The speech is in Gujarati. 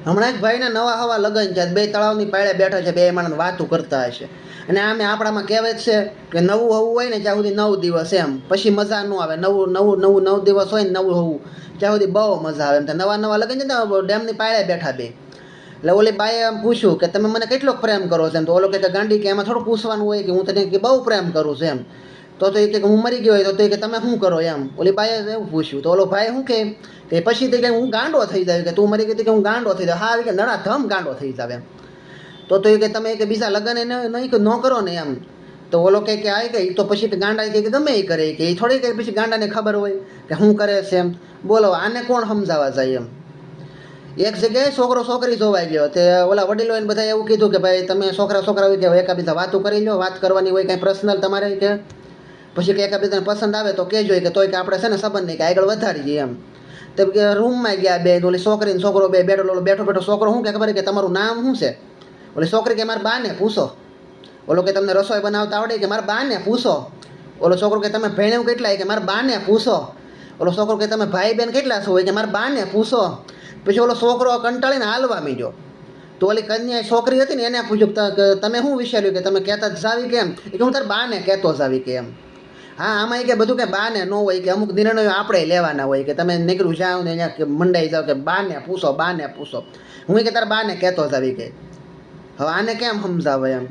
હમણાં એક ભાઈને નવા હવા લગ્ન છે, બે તળાવની પાળે બેઠા છે, બે માણસ વાતું કરતા હશે. અને આમે આપણામાં કહેવત છે કે નવું હોવું હોય ને ત્યાં સુધી 9 દિવસ એમ, પછી મજા ન આવે. નવું નવું નવું 9 દિવસ હોય ને નવું હોવું ત્યાં સુધી બહુ મજા આવે એમ. નવા નવા લગ્ન છે ને ડેમની પાળે બેઠા બે. એટલે ઓલી બાઈએ એમ પૂછ્યું કે તમે મને કેટલો પ્રેમ કરો છો એમ. તો ઓલો કે ગાંડી કે એમાં થોડું પૂછવાનું હોય કે હું તને કે બહુ પ્રેમ કરું છું એમ. તો એ કે હું મરી ગયો હોય તો એ કે તમે શું કરો એમ. ઓલી બાઈએ એવું પૂછ્યું તો ઓલો ભાઈ શું કે પછી તે કે હું ગાંડો થઈ જાય, કે તું મરી ગઈ કે હું ગાંડો થઈ જાય. હા કે ધમ ગાંડો થઈ જાવ એમ. તો એ કે તમે કે બીજા લગ્ન ન કરો ને એમ. તો ઓલો કે આ કે તો પછી ગાંડા કે ગમે એ કરે કે એ થોડી કે પછી ગાંડાને ખબર હોય કે શું કરે છે એમ. બોલો આને કોણ સમજાવવા જાય એમ. એક જગ્યાએ છોકરો છોકરી જોવાઈ ગયો, તે ઓલા વડીલો એને બધા એવું કીધું કે ભાઈ તમે છોકરા હોય કે એકાબીજા વાતો કરી લો, વાત કરવાની હોય કાંઈ પર્સનલ તમારે કે પછી કે એકાબીજાને પસંદ આવે તો કહેજો કે તોય કે આપણે છે ને સંબંધ કે આગળ વધારીએ એમ. તો રૂમમાં ગયા બે, ઓલી છોકરી છોકરો બે બેઠો બેઠો છોકરો શું કે ખબર કે તમારું નામ શું છે. ઓલી છોકરી કે મારા બાને પૂછો. ઓલો કે તમને રસોઈ બનાવતા આવડે કે મારા બાને પૂછો. ઓલો છોકરો કે તમે ભણ્યું કેટલા કે મારા બાને પૂછો. ઓલો છોકરો કે તમે ભાઈ બેન કેટલા છો હોય કે મારા બાને પૂછો. પછી ઓલો છોકરો કંટાળીને હાલવા માંડ્યો. તો ઓલી કન્યા છોકરી હતી ને એને પૂછ્યું કે તમે શું વિચાર્યું કે તમે કહેતા જ જાવી કેમ. કે હું તાર બાને કહેતો જાવી કે એમ. હા આમાં કે બધું કે બાને ન હોય કે અમુક નિર્ણયો આપણે લેવાના હોય કે તમે નીકળું જાઓ ને અહીંયા મંડાઈ જાઓ કે બાને પૂછો. હું કે તાર બાને કહેતો જાવી કે. હવે આને કેમ સમજાવે એમ.